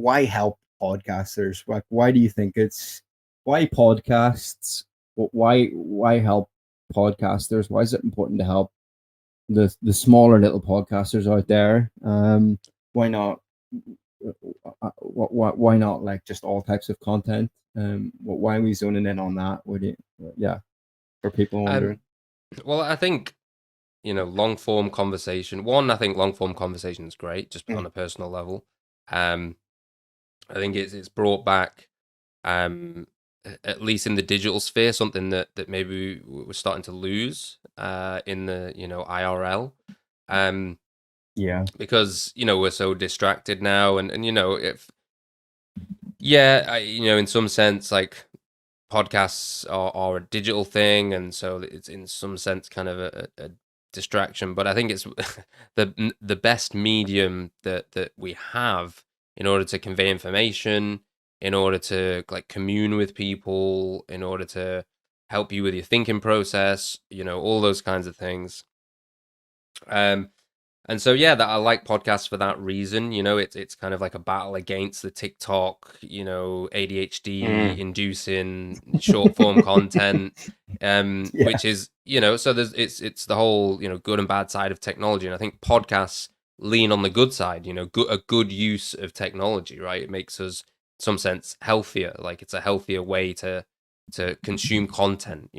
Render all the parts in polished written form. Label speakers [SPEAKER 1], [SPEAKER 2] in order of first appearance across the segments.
[SPEAKER 1] why help podcasters? Like, why do you think why podcasts? Why help podcasters? Why is it important to help the smaller little podcasters out there? Why not? Why not like just all types of content? Why are we zoning in on that? Would you? Yeah, for people wondering.
[SPEAKER 2] Well, I think long form conversation. One, I think long form conversation is great, just on a personal level. I think it's brought back, at least in the digital sphere, something that maybe we're starting to lose in the IRL.
[SPEAKER 1] Yeah.
[SPEAKER 2] Because we're so distracted now, and if in some sense, like, podcasts are a digital thing, and so it's in some sense kind of a distraction. But I think it's the best medium that we have in order to convey information, in order to like commune with people, in order to help you with your thinking process, all those kinds of things. And so, yeah, that I like podcasts for that reason. It's kind of like a battle against the TikTok, ADHD inducing short form content,
[SPEAKER 1] Yeah.
[SPEAKER 2] which is, so it's the whole, good and bad side of technology. And I think podcasts lean on the good side, a good use of technology, right? It makes us, in some sense, healthier. Like, it's a healthier way to consume content,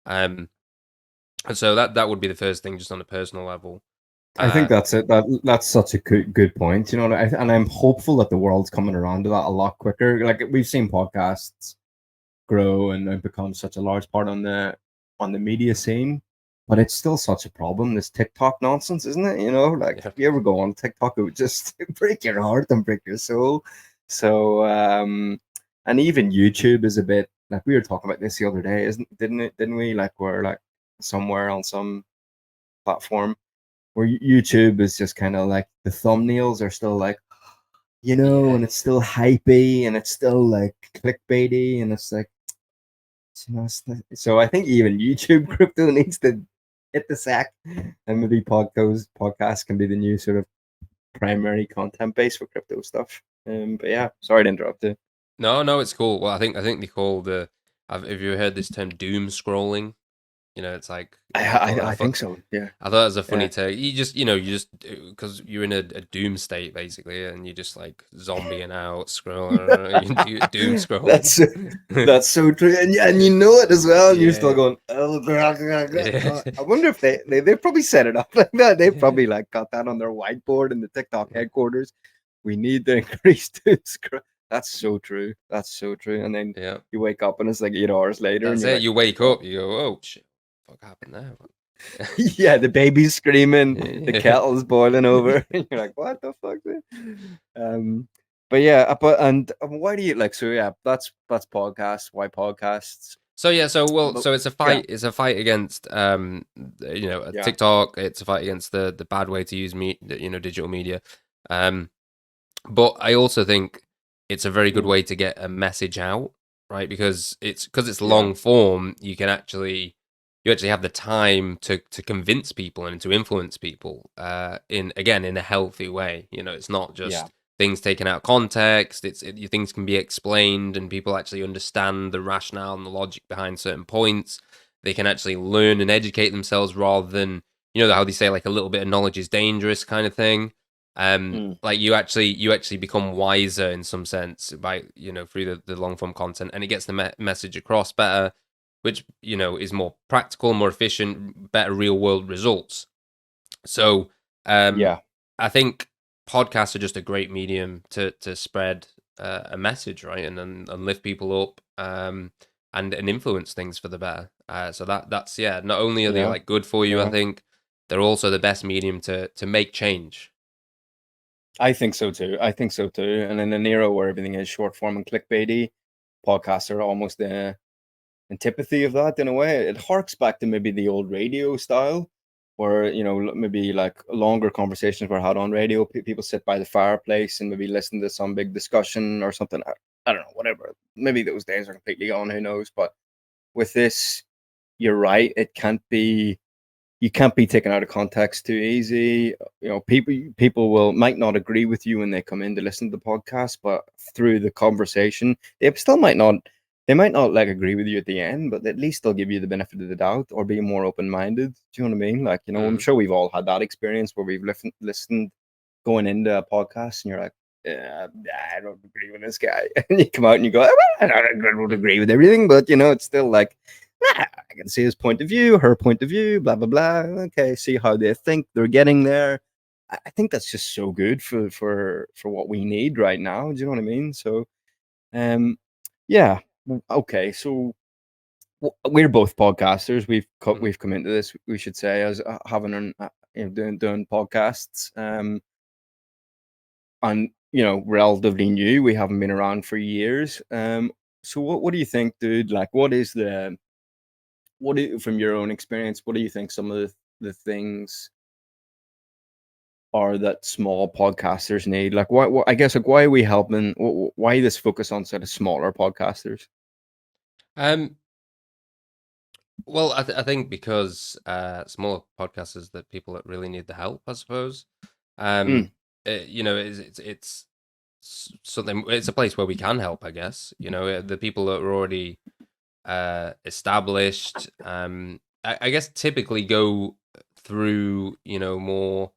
[SPEAKER 2] and so that would be the first thing, just on a personal level.
[SPEAKER 1] I think that's it. That's such a good point. And I'm hopeful that the world's coming around to that a lot quicker. Like, we've seen podcasts grow and become such a large part on the media scene, but it's still such a problem. This TikTok nonsense, isn't it? Like, if you ever go on TikTok, it would just break your heart and break your soul. So, and even YouTube is a bit like, we were talking about this the other day, didn't we? Like, we're like somewhere on some platform where YouTube is just kind of like, the thumbnails are still like, and it's still hypey and it's still like clickbaity, and it's like, so I think even YouTube crypto needs to hit the sack, and maybe podcasts can be the new sort of primary content base for crypto stuff. But yeah, sorry to interrupt you.
[SPEAKER 2] No, it's cool. Well, I think they call have you heard this term doom scrolling? It's like,
[SPEAKER 1] I think so. Yeah.
[SPEAKER 2] I thought it was a funny
[SPEAKER 1] Yeah.
[SPEAKER 2] take. You just because you're in a doom state basically, and you just like zombieing out, scrolling, you doom scroll.
[SPEAKER 1] That's so true, and you know it as well. And you're still
[SPEAKER 2] Yeah.
[SPEAKER 1] going, oh, I wonder if they probably set it up like that. They probably like got that on their whiteboard in the TikTok headquarters. We need to increase doom scroll. That's so true. That's so true. And then
[SPEAKER 2] Yeah.
[SPEAKER 1] you wake up and it's like 8 hours later,
[SPEAKER 2] That's
[SPEAKER 1] and you're
[SPEAKER 2] it.
[SPEAKER 1] like,
[SPEAKER 2] You wake up, you go, oh shit, what happened there?
[SPEAKER 1] yeah, the baby's screaming, the kettle's boiling over, and you're like, what the fuck? But yeah, and why do you like? So yeah, that's podcasts. Why podcasts?
[SPEAKER 2] So yeah, so it's a
[SPEAKER 1] Yeah,
[SPEAKER 2] fight. It's a fight against
[SPEAKER 1] yeah,
[SPEAKER 2] TikTok. It's a fight against the bad way to use digital media. But I also think it's a very good way to get a message out, right? Because it's long form. You actually have the time to convince people and to influence people in a healthy way. It's not just things taken out of context. Things can be explained, and people actually understand the rationale and the logic behind certain points. They can actually learn and educate themselves, rather than how they say, like, a little bit of knowledge is dangerous kind of thing. Like, you actually become wiser in some sense by through the long form content, and it gets the message across better, which is more practical, more efficient, better real world results. So I think podcasts are just a great medium to spread a message, right, and lift people up, and influence things for the better. So that's not only are they like good for you, I think they're also the best medium to make change.
[SPEAKER 1] I think so too. And in an era where everything is short form and clickbaity, podcasts are almost the antipathy of that in a way. It harks back to maybe the old radio style, where maybe like longer conversations were had on radio. People sit by the fireplace and maybe listen to some big discussion or something. I don't know, whatever. Maybe those days are completely gone. Who knows? But with this, you're right. It can't be you can't be taken out of context too easy. You know, people will might not agree with you when they come in to listen to the podcast, but through the conversation, they still might not. They might not like agree with you at the end, but at least they'll give you the benefit of the doubt or be more open minded. Do you know what I mean? Like, you know, I'm
[SPEAKER 2] Mm.
[SPEAKER 1] sure we've all had that experience where we've listened going into a podcast and you're like, I don't agree with this guy, and you come out and you go, well, I don't agree with everything, but you know, it's still like, I can see his point of view, her point of view, blah blah blah. Okay, see how they think they're getting there. I think that's just so good for what we need right now. Do you know what I mean? So, um, yeah. Okay, so we're both podcasters. We've come into this, we should say, as having you know, doing podcasts. And you know, relatively new. We haven't been around for years. So what do you think, dude? Like, from your own experience, what do you think some of the things are that small podcasters need? Like, I guess, like, why are we helping? Why this focus on sort of smaller podcasters?
[SPEAKER 2] Um, well, I think because smaller podcasters that people that really need the help, I suppose.
[SPEAKER 1] Mm,
[SPEAKER 2] You know, something. It's a place where we can help, I guess. You know, the people that are already established. I guess typically go through, you know, more,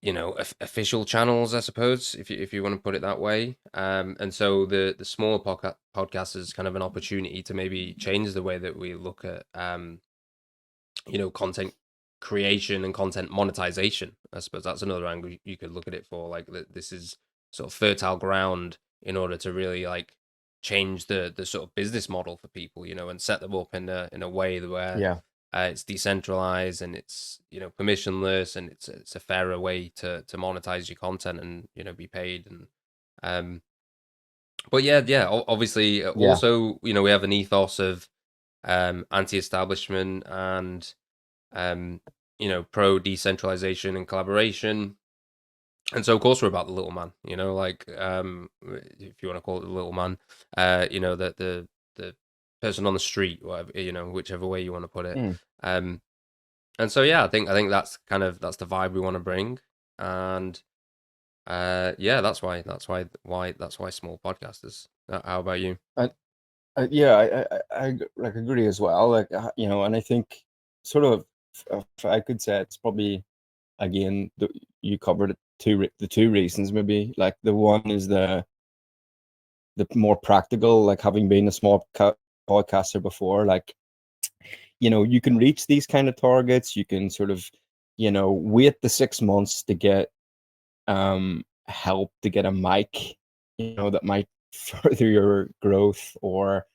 [SPEAKER 2] you know, official channels, I suppose, if you want to put it that way. And so the smaller podcast is kind of an opportunity to maybe change the way that we look at you know, content creation and content monetization. I suppose that's another angle you could look at it for. Like this is sort of fertile ground in order to really like change the sort of business model for people, you know, and set them up in a way where
[SPEAKER 1] yeah,
[SPEAKER 2] it's decentralized and it's, you know, permissionless, and it's a fairer way to monetize your content and, you know, be paid. And um but yeah, obviously
[SPEAKER 1] yeah.
[SPEAKER 2] also, you know, we have an ethos of anti-establishment and um, you know, pro decentralization and collaboration. And so, of course, we're about the little man. You know, like if you want to call it the little man, you know, the person on the street, whatever, you know, whichever way you want to put it.
[SPEAKER 1] Mm.
[SPEAKER 2] Um, and so, yeah, I think that's the vibe we want to bring. And yeah, that's why small podcasters. How about you?
[SPEAKER 1] I, yeah, I like agree as well. Like, you know, and I think sort of, if I could say, it's probably, again, you covered it, the two reasons. Maybe like the one is the more practical, like having been a small podcaster before, like, you know, you can reach these kind of targets. You can sort of, you know, wait the 6 months to get help to get a mic, you know, that might further your growth, or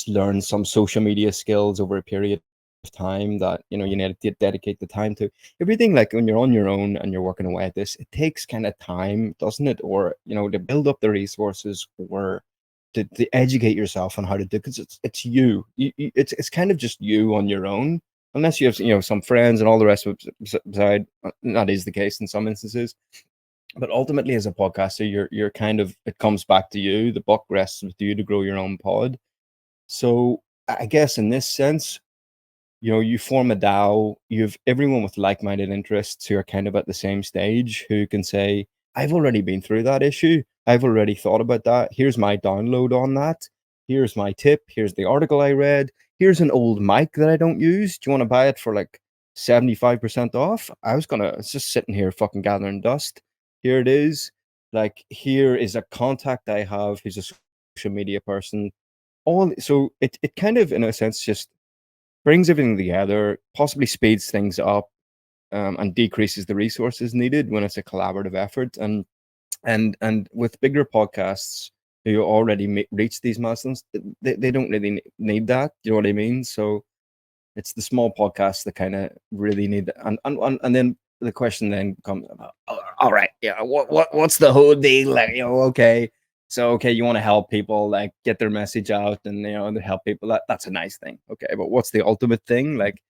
[SPEAKER 1] learn some social media skills over a period of time that, you know, you need to dedicate the time to. Everything, like when you're on your own and you're working away at this, it takes kind of time, doesn't it? Or, you know, to build up the resources, or to educate yourself on how to do, because it's it's kind of just you on your own, unless you have, you know, some friends and all the rest of it beside. That is the case in some instances, but ultimately as a podcaster, you're kind of, it comes back to you. The buck rests with you to grow your own pod. So I guess in this sense, you know, you form a DAO, you've everyone with like-minded interests who are kind of at the same stage, who can say, I've already been through that issue, I've already thought about that, here's my download on that, here's my tip, here's the article I read, here's an old mic that I don't use, do you want to buy it for like 75% off? It's just sitting here fucking gathering dust. Here it is. Like, here is a contact I have who's a social media person. All so it kind of, in a sense, just brings everything together, possibly speeds things up, and decreases the resources needed when it's a collaborative effort. And with bigger podcasts who already reach these milestones, they don't really need that. You know what I mean? So it's the small podcasts that kind of really need that. And then the question then comes about, all right, yeah, what's the whole deal? Like, you know, okay. So okay, you want to help people, like, get their message out, and, you know, to help people. That's a nice thing. Okay, but what's the ultimate thing? Like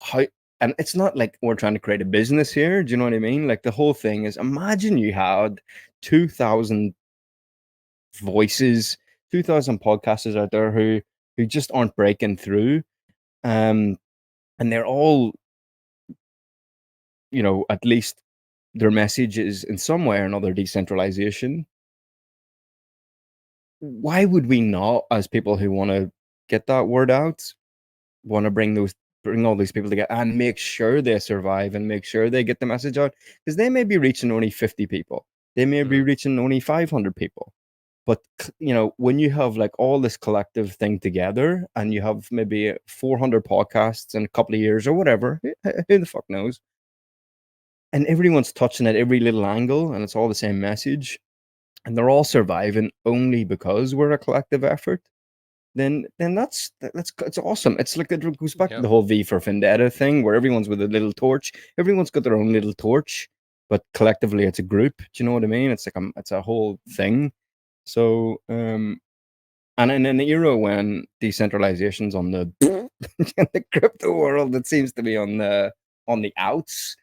[SPEAKER 1] how, and it's not like we're trying to create a business here. Do you know what I mean? Like, the whole thing is, imagine you had 2,000 voices, 2,000 podcasters out there who just aren't breaking through, and they're all, at least their message is in some way or another decentralization. Why would we not, as people who want to get that word out, want to bring all these people together and make sure they survive and make sure they get the message out? Because they may be reaching only 50 people, they may be reaching only 500 people, but when you have like all this collective thing together and you have maybe 400 podcasts in a couple of years or whatever, who the fuck knows, and everyone's touching at every little angle and it's all the same message, and they're all surviving only because we're a collective effort, then that's it's awesome. It's like, it goes back to the whole V for Vendetta thing, where everyone's with a little torch. Everyone's got their own little torch, but collectively it's a group. Do you know what I mean? It's like it's a whole thing. So and in an era when decentralization's on the in the crypto world, it seems to be on the outs.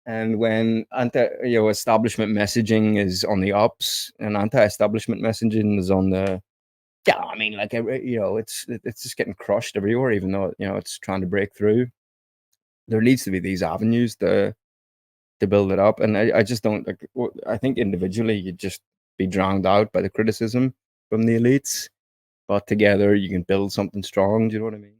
[SPEAKER 1] And when establishment messaging is on the ups and anti-establishment messaging is on the, I mean, like, it's just getting crushed everywhere, even though it's trying to break through. There needs to be these avenues to build it up, and I just don't like. I think individually you'd just be drowned out by the criticism from the elites, but together you can build something strong. Do you know what I mean?